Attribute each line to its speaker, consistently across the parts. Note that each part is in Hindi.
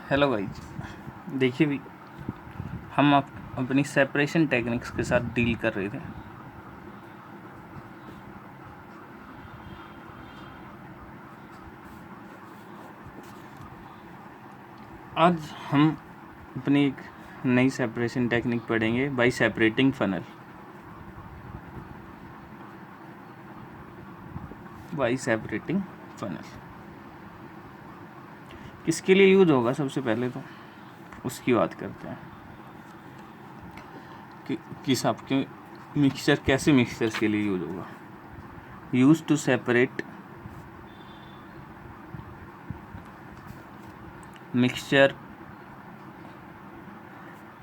Speaker 1: हेलो गाइज, देखिए भी हम अपनी सेपरेशन टेक्निक्स के साथ डील कर रहे थे। आज हम अपनी एक नई सेपरेशन टेक्निक पढ़ेंगे bye separating funnel. Bye separating funnel किसके लिए यूज होगा, सबसे पहले तो उसकी बात करते हैं कि किस आपके मिक्सचर कैसे मिक्सचर्स के लिए यूज होगा। Use to separate mixture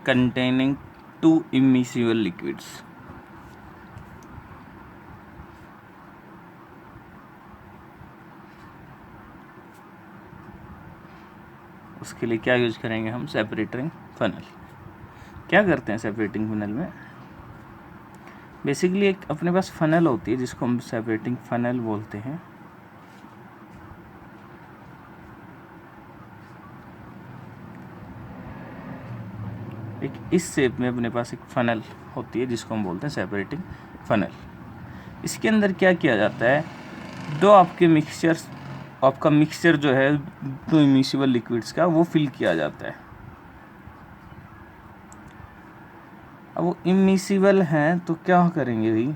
Speaker 1: containing two immiscible liquids। उसके लिए क्या यूज करेंगे हम, सेपरेटिंग फनल। क्या करते हैं सेपरेटिंग फनल में, बेसिकली एक अपने पास फनल होती है जिसको हम सेपरेटिंग फनल बोलते हैं। एक इस शेप में अपने पास एक फनल होती है जिसको हम बोलते हैं सेपरेटिंग फनल। इसके अंदर क्या किया जाता है, दो आपके मिक्सचर्स, आपका मिक्सचर जो है दो इमिसिबल लिक्विड्स का, वो फिल किया जाता है। अब वो इमिसिबल हैं तो क्या करेंगे भाई,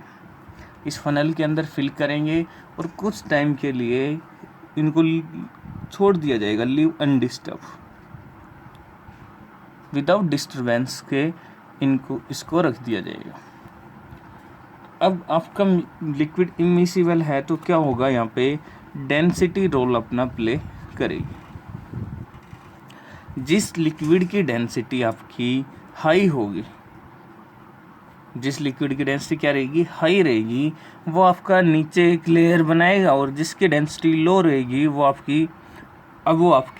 Speaker 1: इस फनल के अंदर फिल करेंगे और कुछ टाइम के लिए इनको छोड़ दिया जाएगा, लीव अनडिस्टर्ब, विदाउट डिस्टरबेंस के इसको रख दिया जाएगा। अब आपका लिक्विड इमिसिबल है तो क्या होगा, यहाँ पे डेंसिटी रोल अपना प्ले करेगी। जिस लिक्विड की डेंसिटी आपकी हाई होगी, जिस लिक्विड की डेंसिटी क्या रहेगी, हाई रहेगी, वो आपका नीचे एक लेयर बनाएगा, और जिसकी डेंसिटी लो रहेगी वो आपकी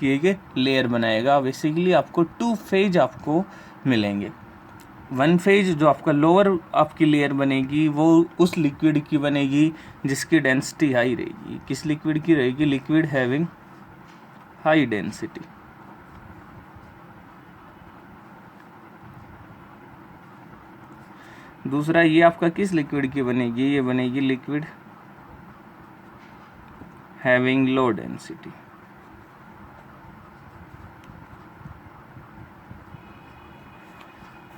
Speaker 1: एक लेयर बनाएगा। बेसिकली आपको टू फेज आपको मिलेंगे। वन फेज जो आपका लोअर आपकी लेयर बनेगी वो उस लिक्विड की बनेगी जिसकी डेंसिटी हाई रहेगी। किस लिक्विड की रहेगी, लिक्विड हैविंग हाई डेंसिटी। दूसरा, ये आपका किस लिक्विड की बनेगी, ये बनेगी लिक्विड हैविंग लो डेंसिटी।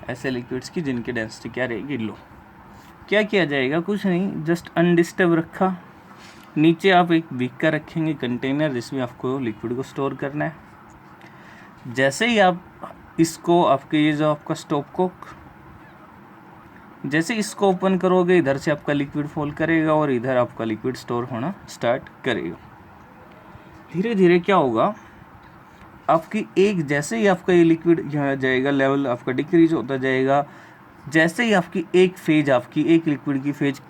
Speaker 1: ऐसे लिक्विड्स की जिनकी डेंसिटी क्या रहेगी, लो। क्या किया जाएगा, कुछ नहीं, जस्ट अनडिस्टर्ब रखा। नीचे आप एक बीकर रखेंगे, कंटेनर, जिसमें आपको लिक्विड को स्टोर करना है। जैसे ही आप इसको, आपके ये जो आपका स्टॉप कॉक, जैसे इसको ओपन करोगे, इधर से आपका लिक्विड फॉल करेगा और इधर आपका लिक्विड स्टोर होना स्टार्ट करेगा। धीरे धीरे क्या होगा, आपकी एक, जैसे ही आपका ये लिक्विड यहाँ जाएगा, लेवल आपका डिक्रीज होता जाएगा। जैसे ही आपकी एक लिक्विड की फेज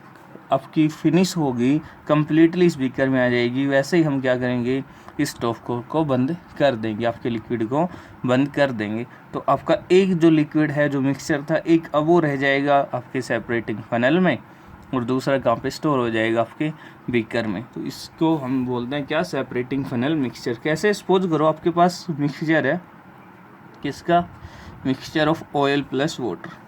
Speaker 1: आपकी फिनिश होगी, कंप्लीटली इस बीकर में आ जाएगी, वैसे ही हम क्या करेंगे, इस स्टॉप को बंद कर देंगे, आपके लिक्विड को बंद कर देंगे। तो आपका एक जो लिक्विड है, जो मिक्सचर था, एक अब वो रह जाएगा आपके सेपरेटिंग फनल में, और दूसरा कहाँ पे स्टोर हो जाएगा, आपके बीकर में। तो इसको हम बोलते हैं क्या, सेपरेटिंग फनल मिक्सचर। कैसे, सपोज करो आपके पास मिक्सचर है, किसका, mixture of oil plus water.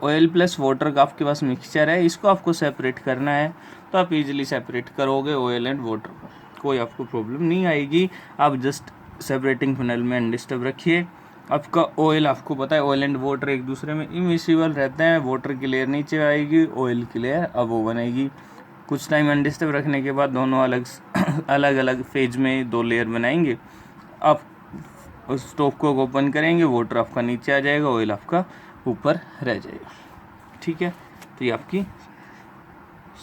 Speaker 1: Oil plus water का आपके पास मिक्सचर है, इसको आपको सेपरेट करना है, तो आप इजीली सेपरेट करोगे ऑयल एंड वाटर को, कोई आपको प्रॉब्लम नहीं आएगी। आप जस्ट सेपरेटिंग फनल में अनडिस्टर्ब रखिए। आपका ऑयल, आपको पता है ऑयल एंड वाटर एक दूसरे में इमिसिबल रहते हैं। वाटर की लेयर नीचे आएगी, ऑयल की लेयर अब वो बनेगी। कुछ टाइम अनडिस्टर्ब रखने के बाद दोनों अलग अलग फेज में दो लेयर बनाएंगे। आप उस स्टोव को ओपन करेंगे, वाटर आपका नीचे आ जाएगा, ऑयल आपका ऊपर रह जाएगा। ठीक है, तो ये आपकी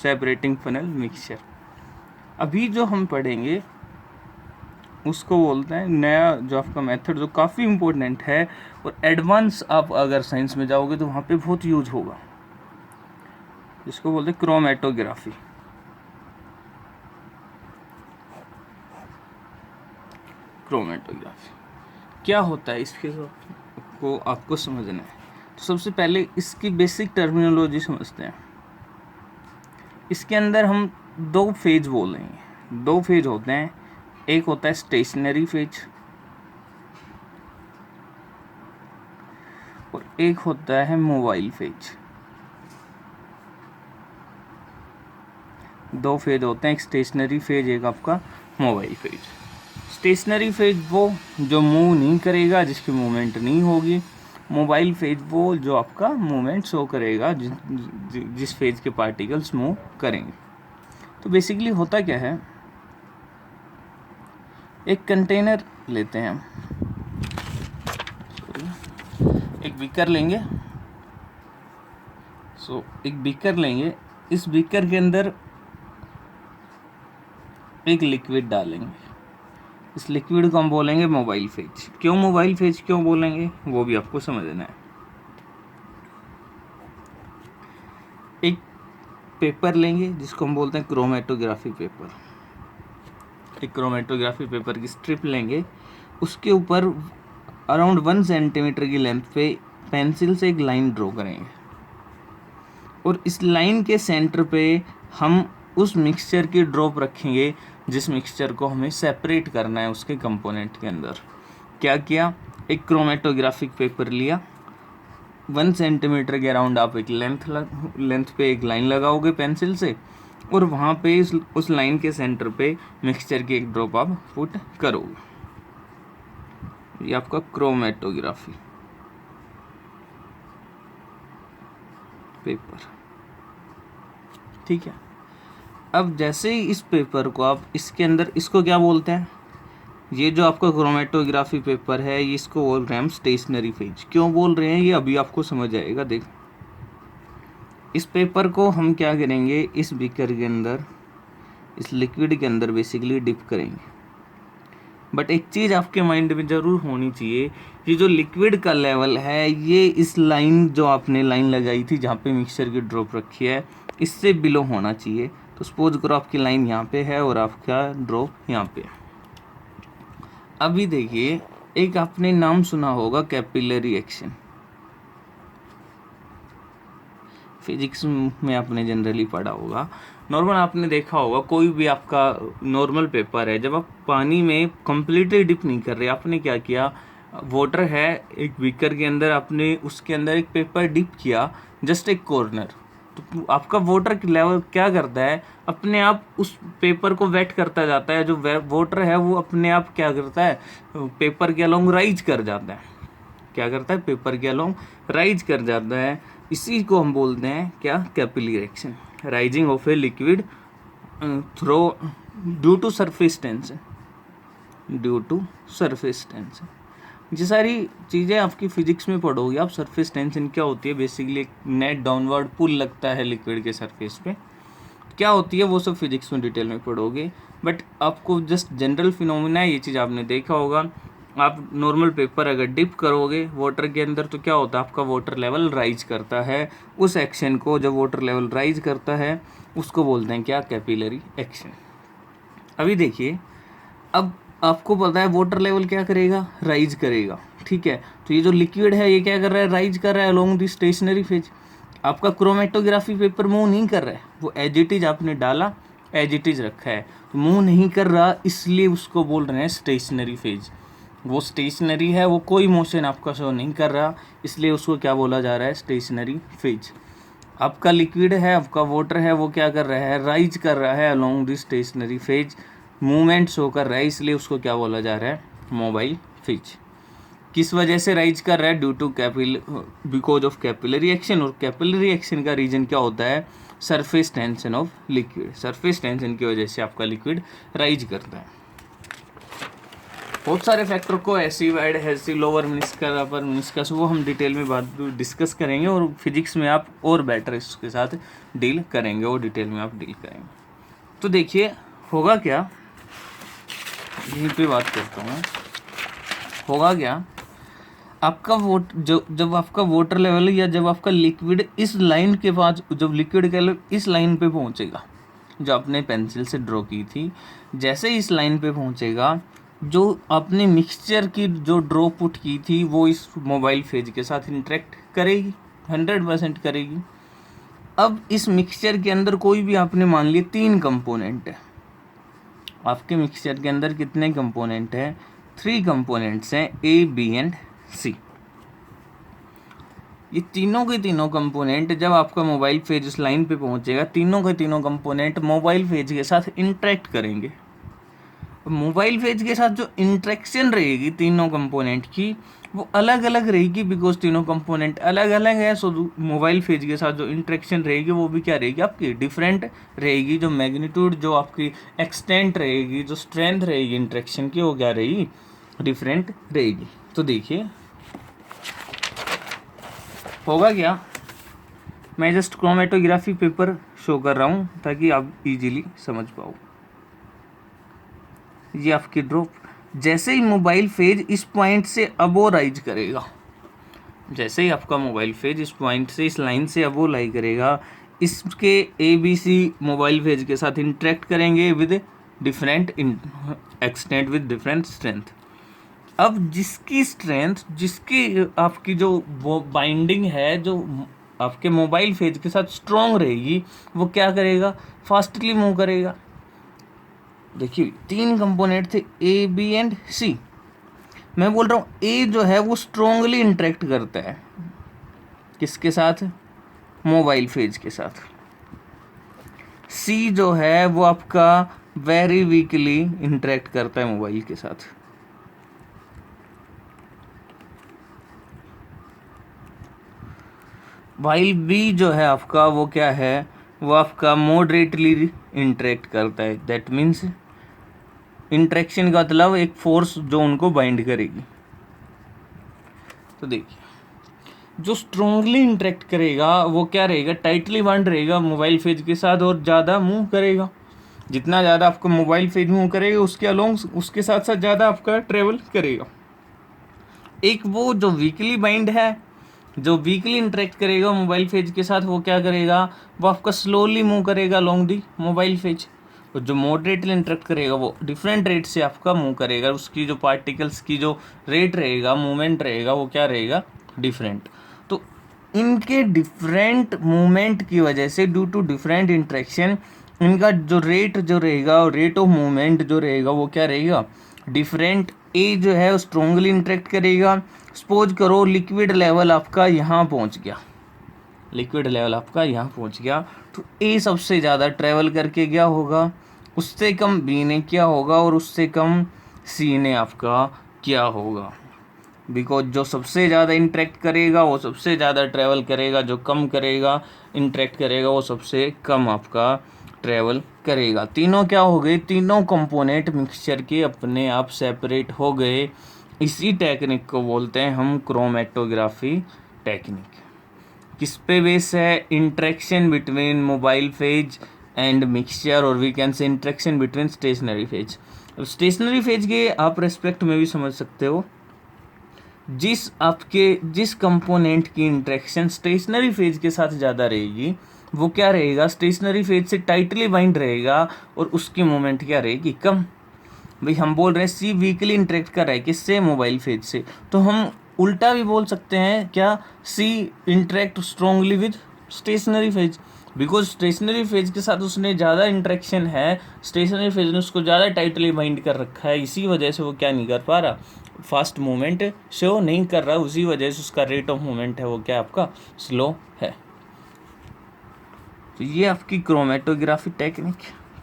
Speaker 1: सेपरेटिंग फनल मिक्सचर। अभी जो हम पढ़ेंगे उसको बोलते हैं नया, जो आपका मेथड, जो काफ़ी इम्पोर्टेंट है, और एडवांस आप अगर साइंस में जाओगे तो वहाँ पे बहुत यूज होगा, जिसको बोलते हैं क्रोमेटोग्राफी। क्रोमेटोग्राफी क्या होता है, इसके को आपको समझना है। तो सबसे पहले इसकी बेसिक टर्मिनोलॉजी समझते हैं। इसके अंदर हम दो फेज बोलेंगे, दो फेज होते हैं। एक होता है स्टेशनरी फेज, एक होता है मोबाइल फेज। दो फेज होते हैं, एक स्टेशनरी फेज, एक आपका मोबाइल फेज। स्टेशनरी फेज वो जो मूव नहीं करेगा, जिसकी मूवमेंट नहीं होगी। मोबाइल फेज वो जो आपका मूवमेंट शो करेगा, जिस फेज के पार्टिकल्स मूव करेंगे। तो बेसिकली होता क्या है, एक कंटेनर लेते हैं हम, एक बीकर लेंगे। एक बीकर लेंगे, इस बीकर के अंदर एक लिक्विड डालेंगे। इस लिक्विड को हम बोलेंगे मोबाइल फेज। क्यों मोबाइल फेज क्यों बोलेंगे वो भी आपको समझना है। एक पेपर लेंगे जिसको हम बोलते हैं क्रोमेटोग्राफी पेपर। एक क्रोमेटोग्राफी पेपर की स्ट्रिप लेंगे, उसके ऊपर अराउंड 1 सेंटीमीटर की लेंथ पे पेंसिल से एक लाइन ड्रॉ करेंगे, और इस लाइन के सेंटर पे हम उस मिक्सचर की ड्रॉप रखेंगे, जिस मिक्सचर को हमें सेपरेट करना है उसके कंपोनेंट के अंदर। क्या किया, एक क्रोमेटोग्राफिक पेपर लिया, 1 सेंटीमीटर के अराउंड आप एक लेंथ पे एक लाइन लगाओगे पेंसिल से, और वहाँ पे उस लाइन के सेंटर पे मिक्सचर की एक ड्रॉप आप पुट करोगे। ये आपका क्रोमेटोग्राफी पेपर, ठीक है। अब जैसे ही इस पेपर को आप इसके अंदर, इसको क्या बोलते हैं, ये जो आपका क्रोमेटोग्राफी पेपर है, ये इसको बोल रहे हैं हम स्टेशनरी फेज। क्यों बोल रहे हैं ये अभी आपको समझ आएगा। देख, इस पेपर को हम क्या करेंगे, इस बीकर के अंदर, इस लिक्विड के अंदर बेसिकली डिप करेंगे। बट एक चीज़ आपके माइंड में ज़रूर होनी चाहिए, ये जो लिक्विड का लेवल है, ये इस लाइन जो आपने लाइन लगाई थी जहाँ पे मिक्सचर की ड्रॉप रखी है, इससे बिलो होना चाहिए। तो सपोज करो आपकी लाइन यहाँ पे है और आपका ड्रॉप यहाँ पे। अभी देखिए, एक आपने नाम सुना होगा कैपिलरी एक्शन। फिजिक्स में आपने जनरली पढ़ा होगा, नॉर्मल आपने देखा होगा, कोई भी आपका नॉर्मल पेपर है, जब आप पानी में कंप्लीटली डिप नहीं कर रहे, आपने क्या किया, वाटर है एक बीकर के अंदर, आपने उसके अंदर एक पेपर डिप किया, जस्ट एक कॉर्नर, तो आपका वाटर लेवल क्या करता है, अपने आप उस पेपर को वेट करता जाता है। जो वाटर है वो अपने आप क्या करता है, पेपर के अलोंग राइज कर जाता है। क्या करता है, पेपर के अलोंग राइज कर जाता है। इसी को हम बोलते हैं क्या, capillary action, rising of a liquid through due to surface tension. Due to surface tension, ये सारी चीज़ें आपकी फिजिक्स में पढ़ोगे आप। सरफेस टेंशन क्या होती है, बेसिकली एक नेट डाउनवर्ड पुल लगता है लिक्विड के सरफेस पे, क्या होती है वो सब फिजिक्स में डिटेल में पढ़ोगे। बट आपको जस्ट जनरल फिनोमिना है, ये चीज़ आपने देखा होगा। आप नॉर्मल पेपर अगर डिप करोगे वाटर के अंदर, तो क्या होता है, आपका वाटर लेवल राइज करता है। उस एक्शन को, जब वाटर लेवल राइज करता है, उसको बोलते हैं क्या, कैपिलरी एक्शन। अभी देखिए, अब आपको पता है वाटर लेवल क्या करेगा, राइज करेगा, ठीक है। तो ये जो लिक्विड है ये क्या कर रहा है, राइज कर रहा है अलोंग दी स्टेशनरी फेज। आपका क्रोमेटोग्राफी पेपर मूव नहीं कर रहा है, वो एज इट इज आपने डाला, एज इट इज रखा है, तो मूव नहीं कर रहा, इसलिए उसको बोल रहे हैं स्टेशनरी फेज। वो स्टेशनरी है, वो कोई मोशन आपका शो नहीं कर रहा, इसलिए उसको क्या बोला जा रहा है, स्टेशनरी फेज। आपका लिक्विड है, आपका वाटर है, वो क्या कर रहा है, राइज कर रहा है along the stationary phase, movement show कर रहा है, इसलिए उसको क्या बोला जा रहा है, मोबाइल फेज। किस वजह से राइज कर रहा है, due to because of capillary action. और कैपिलरी एक्शन का रीजन क्या होता है, surface tension of liquid. Surface tension की वजह से आपका लिक्विड राइज करता है। बहुत सारे फैक्टर को, AC wide, AC lower meniscus, upper meniscus, वो हम डिटेल में बात डिस्कस करेंगे, और फिजिक्स में आप और बेटर इसके साथ डील करेंगे, और डिटेल में आप डील करेंगे। तो देखिए होगा क्या, यहीं पे बात करता हूँ, होगा क्या, आपका जब आपका वाटर लेवल या जब आपका लिक्विड इस लाइन के पास, जब लिक्विड का इस लाइन पे पहुंचेगा जो आपने पेंसिल से ड्रॉ की थी, जैसे इस लाइन पे पहुंचेगा, जो आपने मिक्सचर की जो ड्रॉ पुट की थी वो इस मोबाइल फेज के साथ इंटरेक्ट करेगी, 100% करेगी। अब इस मिक्सचर के अंदर कोई भी आपने मान लिया 3 कंपोनेंट है, आपके मिक्सचर के अंदर कितने कंपोनेंट हैं, 3 कंपोनेंट्स हैं, ए, बी एंड सी। ये तीनों के तीनों कंपोनेंट जब आपका मोबाइल फेज इस लाइन पे पहुंचेगा, तीनों के तीनों कंपोनेंट मोबाइल फेज के साथ इंटरेक्ट करेंगे। मोबाइल फेज के साथ जो इंटरेक्शन रहेगी तीनों कंपोनेंट की, वो अलग अलग रहेगी, बिकॉज तीनों कंपोनेंट अलग अलग है। सो मोबाइल फेज के साथ जो इंटरेक्शन रहेगी वो भी क्या रहेगी आपकी, डिफरेंट रहेगी। जो मैग्नीट्यूड, जो आपकी एक्सटेंट रहेगी, जो स्ट्रेंथ रहेगी इंटरेक्शन की, वो क्या रहेगी, डिफरेंट रहेगी। तो देखिए होगा क्या, मैं जस्ट क्रोमेटोग्राफी पेपर शो कर रहा हूँ ताकि आप इजीली समझ पाओ। ये आपकी ड्रॉप, जैसे ही मोबाइल फेज इस पॉइंट से अबो राइज करेगा, जैसे ही आपका मोबाइल फेज इस पॉइंट से, इस लाइन से अबो लाई करेगा, इसके A B C mobile phase के साथ इंटरेक्ट करेंगे with different extent, with different strength. अब जिसकी स्ट्रेंथ, जिसकी आपकी जो वो बाइंडिंग है, जो आपके मोबाइल फेज के साथ स्ट्रॉन्ग रहेगी, वो क्या करेगा, फास्टली मूव करेगा। देखिए तीन कंपोनेंट थे, ए बी एंड सी। मैं बोल रहा हूँ ए जो है वो स्ट्रोंगली इंटरेक्ट करता है किसके साथ, मोबाइल फेज के साथ। सी जो है वो आपका वेरी वीकली इंटरेक्ट करता है मोबाइल के साथ। वाइल बी जो है आपका वो क्या है, वो आपका मॉडरेटली इंटरेक्ट करता है। दैट मीन्स इंटरेक्शन का मतलब एक फोर्स जो उनको बाइंड करेगी। तो देखिए जो स्ट्रोंगली इंटरेक्ट करेगा वो क्या रहेगा, टाइटली बाउंड रहेगा मोबाइल फेज के साथ और ज़्यादा मूव करेगा। जितना ज़्यादा आपका मोबाइल फेज मूव करेगा उसके अलोंग, उसके साथ साथ ज़्यादा आपका ट्रेवल करेगा। एक वो जो वीकली बाइंड है, जो वीकली इंटरेक्ट करेगा मोबाइल फेज के साथ, वो क्या करेगा, वो आपका स्लोली मूव करेगा अलोंग दी मोबाइल फेज। और जो मॉडरेटली इंटरेक्ट करेगा वो डिफरेंट रेट से आपका मूव करेगा। उसकी जो पार्टिकल्स की जो रेट रहेगा, मूवमेंट रहेगा, वो क्या रहेगा, डिफरेंट। तो इनके डिफरेंट मूवमेंट की वजह से, ड्यू टू डिफरेंट इंटरेक्शन, इनका जो रेट जो रहेगा, रेट ऑफ मूवमेंट जो रहेगा, वो क्या रहेगा, डिफरेंट। ए जो है वो स्ट्रोंगली इंटरेक्ट करेगा। सपोज करो लिक्विड लेवल आपका यहाँ पहुँच गया, लिक्विड लेवल आपका यहाँ पहुँच गया, तो ए सबसे ज़्यादा ट्रेवल करके क्या होगा, उससे कम बी ने क्या होगा, और उससे कम सी ने आपका क्या होगा। बिकॉज जो सबसे ज़्यादा इंटरेक्ट करेगा वो सबसे ज़्यादा ट्रैवल करेगा, जो कम करेगा इंटरेक्ट करेगा वो सबसे कम आपका ट्रैवल करेगा। तीनों क्या हो गए, तीनों कंपोनेंट मिक्सचर के अपने आप सेपरेट हो गए। इसी टेक्निक को बोलते हैं हम क्रोमेटोग्राफी टेक्निक। किस पे बेस है, interaction between mobile phase and mixture, और we can say interaction between stationary phase. अब स्टेशनरी फेज के आप रेस्पेक्ट में भी समझ सकते हो, जिस कंपोनेंट की इंटरेक्शन स्टेशनरी फेज के साथ ज़्यादा रहेगी वो क्या रहेगा, स्टेशनरी फेज से टाइटली बाइंड रहेगा, और उसकी मूवमेंट क्या रहेगी, कम। भाई हम बोल रहे हैं सी वीकली इंटरेक्ट कर रहा है किससे, मोबाइल फेज से, तो हम उल्टा भी बोल सकते हैं क्या, C interact strongly with stationary phase, because stationary phase के साथ उसने ज़्यादा इंटरेक्शन है, स्टेशनरी फेज ने उसको ज़्यादा टाइटली बाइंड कर रखा है, इसी वजह से वो क्या नहीं कर पा रहा, फास्ट मूवमेंट शो नहीं कर रहा, उसी वजह से उसका रेट ऑफ मूवमेंट है वो क्या आपका स्लो है। तो ये आपकी क्रोमेटोग्राफी टेक्निक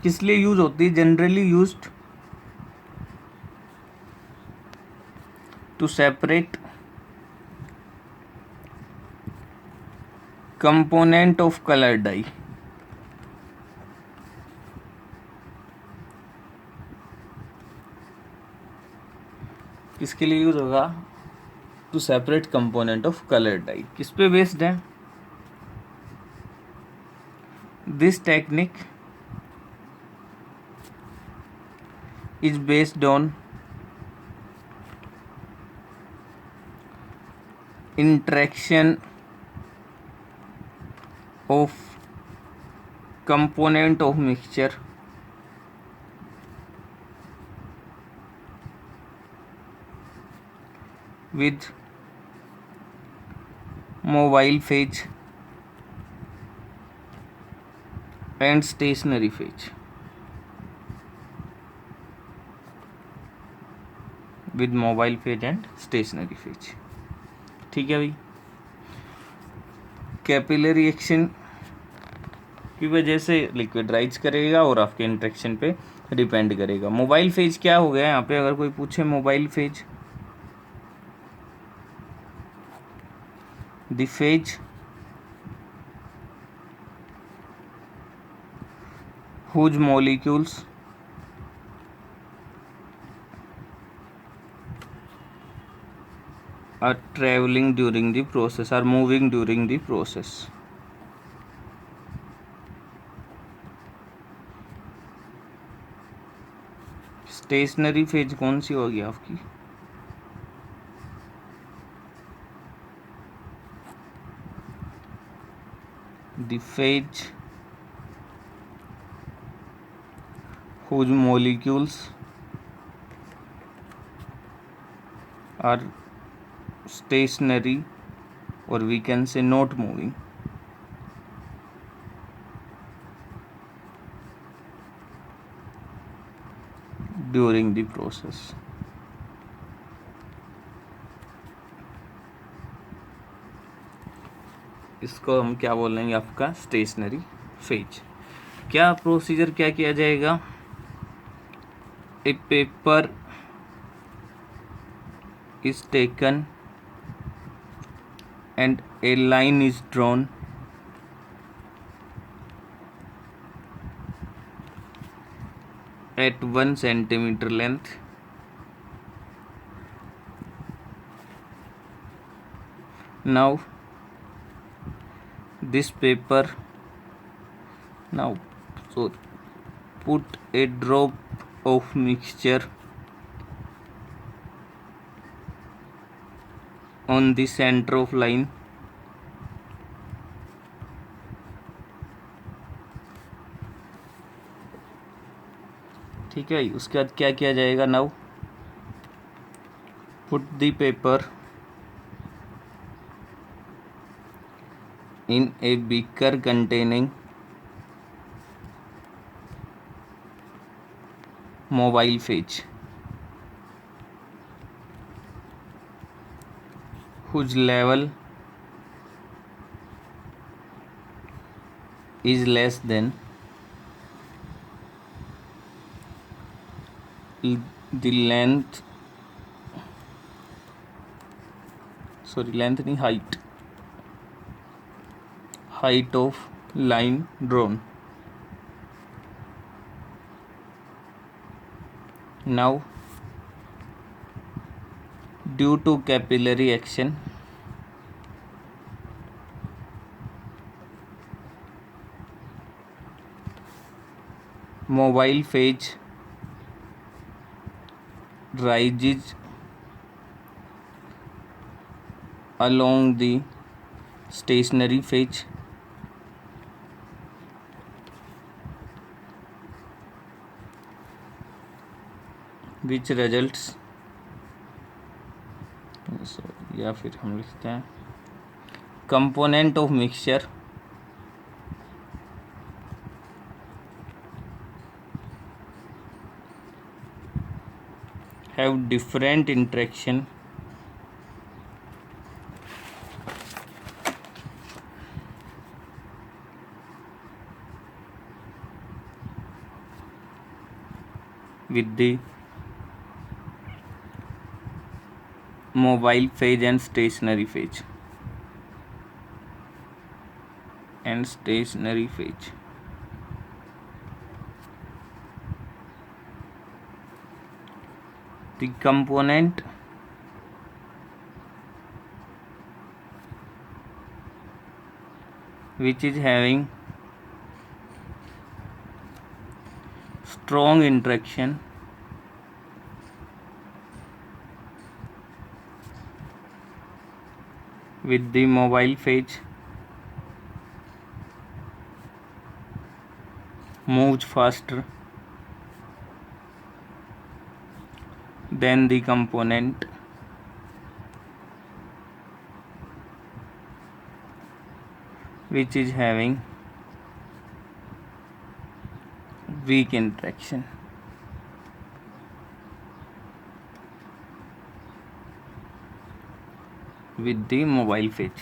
Speaker 1: किस लिए यूज होती है, generally used to separate component of colour dye. किसके लिए यूज होगा, to separate component of colour dye. किस पे बेस्ड है, this technique is based on interaction of component of mixture with mobile phase and stationary phase, with mobile phase and stationary phase. ठीक है भाई, कैपिलरी एक्शन की वजह से लिक्विड राइज करेगा और आपके इंट्रैक्शन पे डिपेंड करेगा। मोबाइल फेज क्या हो गया यहाँ पे, अगर कोई पूछे mobile phase, the phase whose molecules are traveling during the process, are moving during the process। Stationary phase कौन सी होगी आपकी, the phase whose molecules are stationary or we can say not moving। during the process। इसको हम क्या बोलेंगे, आपका स्टेशनरी फेज। क्या प्रोसीजर क्या किया जाएगा, ए paper is taken and a line is drawn at 1 centimeter length। Now this paper, now so put a drop of mixture on the center of line। ठीक है, उसके बाद क्या किया जाएगा, now put the paper in a beaker containing mobile phage whose level is less than the length, sorry length नहीं, height of line drawn। Now due to capillary action mobile phage rises along the stationary phage which results, या फिर हम लिखते हैं component of mixture have different interaction with the mobile phage and stationary phage the component which is having strong interaction with the mobile phage moves faster than the component which is having weak interaction। with the mobile phage।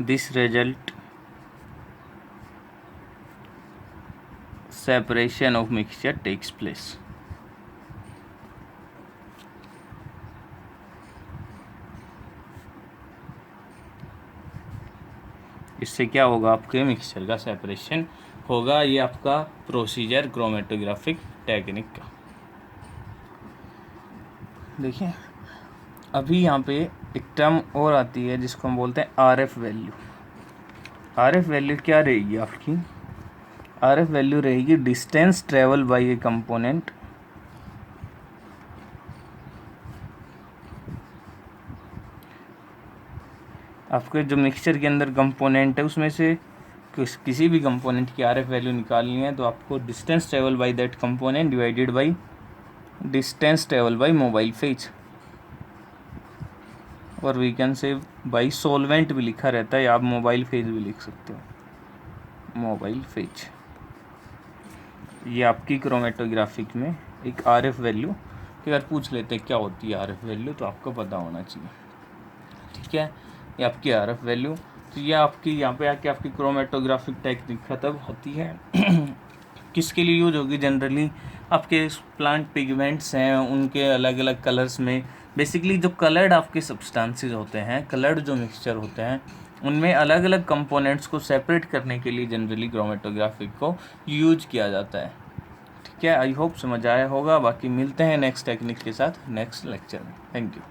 Speaker 1: This result separation of mixture takes place. इससे क्या होगा, आपके मिक्सचर का सेपरेशन होगा। ये आपका प्रोसीजर क्रोमेटोग्राफिक टेक्निक का। देखिए अभी यहाँ पे एक टर्म और आती है जिसको हम बोलते हैं आरएफ वैल्यू। आरएफ वैल्यू क्या रहेगी आपकी? आरएफ वैल्यू रहेगी डिस्टेंस ट्रेवल बाय ए कंपोनेंट आपके जो मिक्सचर के अंदर कंपोनेंट है उसमें से किसी भी कंपोनेंट की आरएफ वैल्यू निकालनी है तो आपको distance travel by that component divided by distance travel by mobile phase, और we can say by solvent भी लिखा रहता है, आप मोबाइल फेज भी लिख सकते हो, मोबाइल फेज। ये आपकी क्रोमेटोग्राफिक में एक आरएफ वैल्यू कि अगर पूछ लेते हैं क्या होती है आरएफ वैल्यू तो आपको पता होना चाहिए, ठीक है। ये आपकी आरएफ वैल्यू, तो ये आपकी यहाँ पे आके आपकी क्रोमेटोग्राफिक टेक्निक खत्म होती है। किसके लिए यूज होगी? जनरली आपके प्लांट पिगमेंट्स हैं उनके अलग अलग कलर्स में, बेसिकली जो कलर्ड आपके सब्सटेंसेस होते हैं, कलर्ड जो मिक्सचर होते हैं उनमें अलग अलग कंपोनेंट्स को सेपरेट करने के लिए जनरली क्रोमेटोग्राफिक को यूज किया जाता है, ठीक है। आई होप समझ आया होगा। बाकी मिलते हैं नेक्स्ट टेक्निक के साथ नेक्स्ट लेक्चर में। Thank you.